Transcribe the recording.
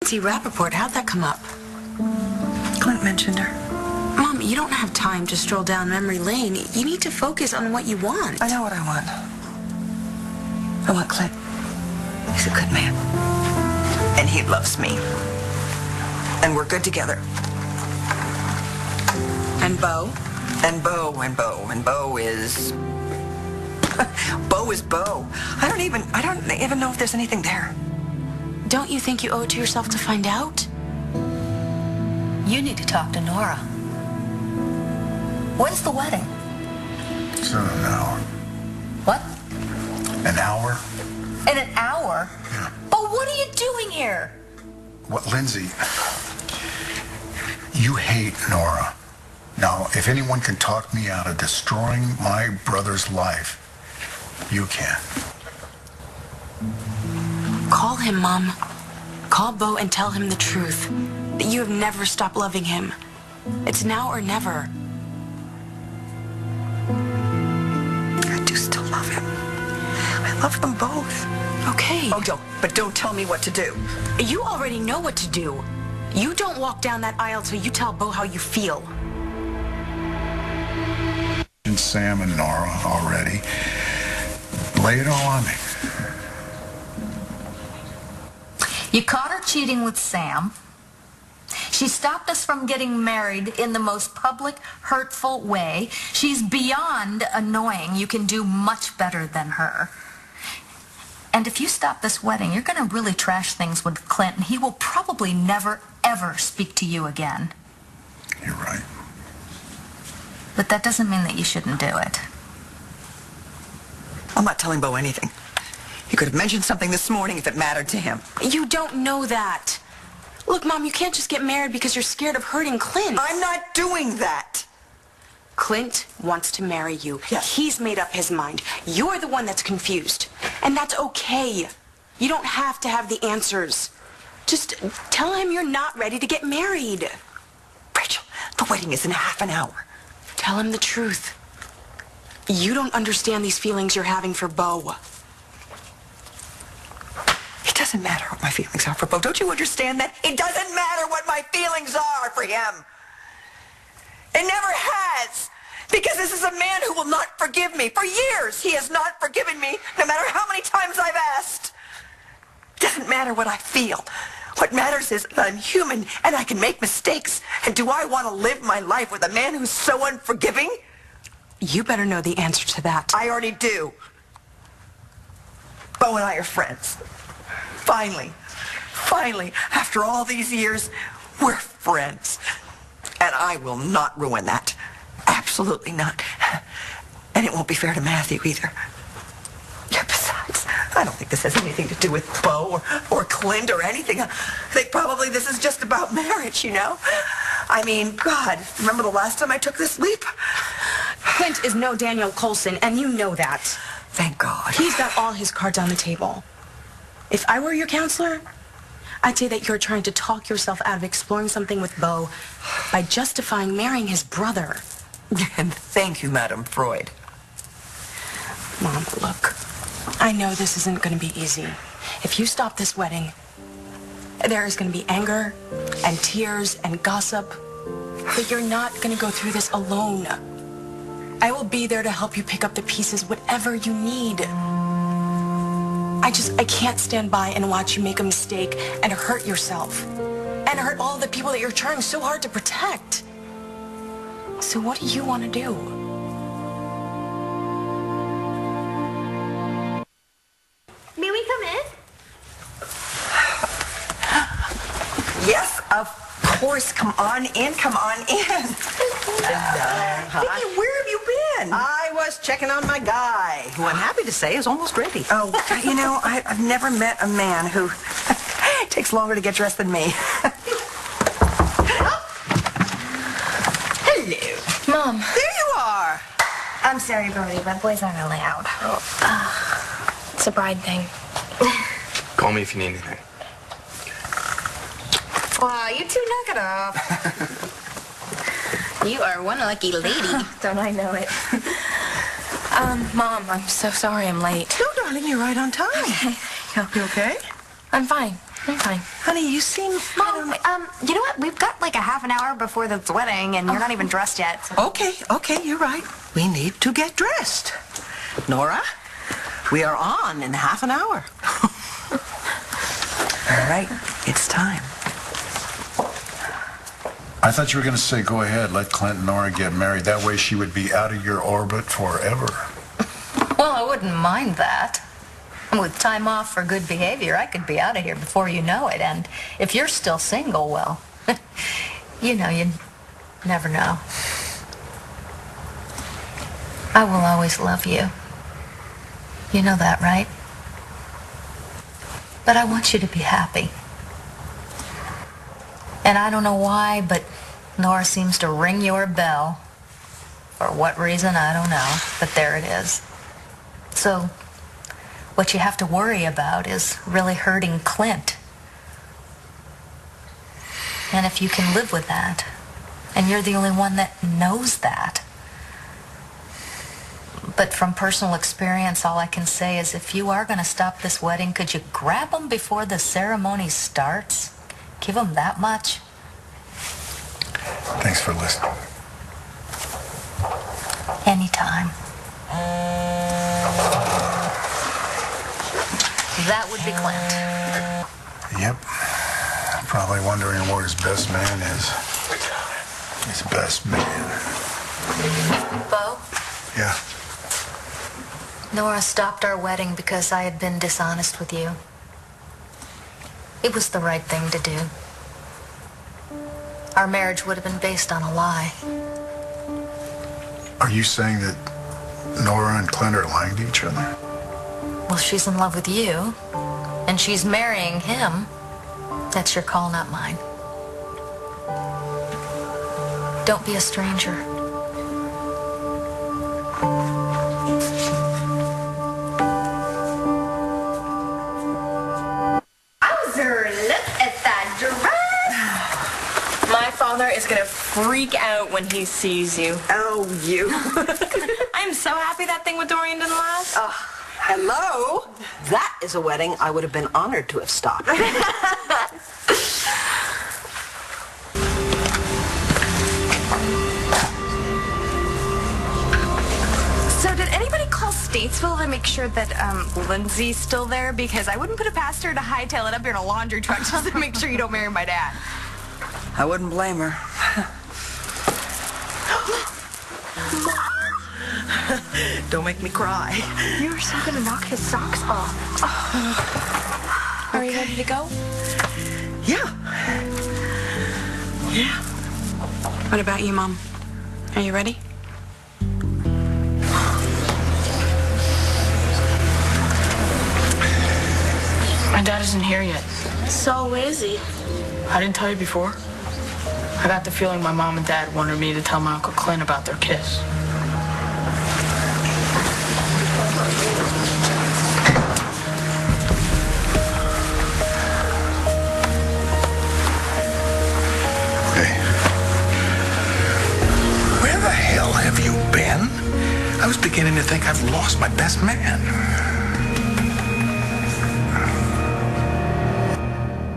Rappaport, how'd that come up? Clint mentioned her. Mom, you don't have time to stroll down memory lane. You need to focus on what you want. I know what I want. I want Clint. He's a good man. And he loves me. And we're good together. And Bo? And Bo is... Bo is Bo. I don't even know if there's anything there. Don't you think you owe it to yourself to find out? You need to talk to Nora. When's the wedding? It's in an hour. What? An hour? In an hour? Yeah. But what are you doing here? What, Lindsay? You hate Nora. Now, if anyone can talk me out of destroying my brother's life, you can. Call him, Mom. Call Bo and tell him the truth. That you have never stopped loving him. It's now or never. I do still love him. I love them both. Okay. Oh, don't tell me what to do. You already know what to do. You don't walk down that aisle till you tell Bo how you feel. And Sam and Nora already. Lay it all on me. You caught her cheating with Sam. She stopped us from getting married in the most public, hurtful way. She's beyond annoying. You can do much better than her. And if you stop this wedding, you're going to really trash things with Clint, and he will probably never, ever speak to you again. You're right. But that doesn't mean that you shouldn't do it. I'm not telling Bo anything. He could have mentioned something this morning if it mattered to him. You don't know that. Look, Mom, you can't just get married because you're scared of hurting Clint. I'm not doing that. Clint wants to marry you. Yes. He's made up his mind. You're the one that's confused. And that's okay. You don't have to have the answers. Just tell him you're not ready to get married. Rachel, the wedding is in half an hour. Tell him the truth. You don't understand these feelings you're having for Bo. It doesn't matter what my feelings are for Bo. Don't you understand that? It doesn't matter what my feelings are for him. It never has. Because this is a man who will not forgive me. For years, he has not forgiven me, no matter how many times I've asked. It doesn't matter what I feel. What matters is that I'm human and I can make mistakes. And do I want to live my life with a man who's so unforgiving? You better know the answer to that. I already do. Bo and I are friends. Finally, after all these years, we're friends. And I will not ruin that. Absolutely not. And it won't be fair to Matthew either. Yeah, besides, I don't think this has anything to do with Bo or Clint or anything. I think probably this is just about marriage, you know? I mean, God, remember the last time I took this leap? Clint is no Daniel Colson, and you know that. Thank God. He's got all his cards on the table. If I were your counselor, I'd say that you're trying to talk yourself out of exploring something with Bo by justifying marrying his brother. And thank you, Madam Freud. Mom, look, I know this isn't going to be easy. If you stop this wedding, there is going to be anger and tears and gossip. But you're not going to go through this alone. I will be there to help you pick up the pieces, whatever you need. I can't stand by and watch you make a mistake and hurt yourself. And hurt all the people that you're trying so hard to protect. So what do you want to do? May we come in? Yes, of course. Come on in. Vicky, where have you been? I was checking on my guy, who I'm happy to say is almost ready. Oh, you know, I've never met a man who takes longer to get dressed than me. Hello. Mom. There you are. I'm sorry, Brody, but boys aren't allowed. It's a bride thing. Call me if you need anything. Wow, you two knock it off. You are one lucky lady. Don't I know it? Mom, I'm so sorry I'm late. No, darling, you're right on time. Okay. You okay? I'm fine. Honey. Honey, you seem... Mom, you know what? We've got like a half an hour before the wedding, and you're not even dressed yet. So. Okay, you're right. We need to get dressed. Nora, we are on in half an hour. All right, it's time. I thought you were going to say, go ahead, let Clint and Nora get married. That way she would be out of your orbit forever. Well, I wouldn't mind that. With time off for good behavior, I could be out of here before you know it. And if you're still single, well, you never know. I will always love you. You know that, right? But I want you to be happy. And I don't know why, but Nora seems to ring your bell. For what reason, I don't know. But there it is. So, what you have to worry about is really hurting Clint. And if you can live with that, and you're the only one that knows that. But from personal experience, all I can say is if you are going to stop this wedding, could you grab him before the ceremony starts? Give him that much? Thanks for listening. Anytime. That would be Clint. Yep. Probably wondering where his best man is. His best man. Bo? Yeah. Nora stopped our wedding because I had been dishonest with you. It was the right thing to do. Our marriage would have been based on a lie. Are you saying that Nora and Clint are lying to each other? Well, she's in love with you, and she's marrying him. That's your call, not mine. Don't be a stranger. Look at that dress. My father is gonna freak out when he sees you. Oh, you. I'm so happy that thing with Dorian didn't last. Hello? That is a wedding I would have been honored to have stopped. So did anybody call Statesville to make sure that Lindsay's still there? Because I wouldn't put it past her to hightail it up here in a laundry truck just to make sure you don't marry my dad. I wouldn't blame her. Don't make me cry. You were so gonna knock his socks off. Are you ready to go? Yeah. Yeah. What about you, Mom? Are you ready? My dad isn't here yet. So where is he? I didn't tell you before. I got the feeling my mom and dad wanted me to tell my Uncle Clint about their kiss. Hey. Where the hell have you been? I was beginning to think I've lost my best man.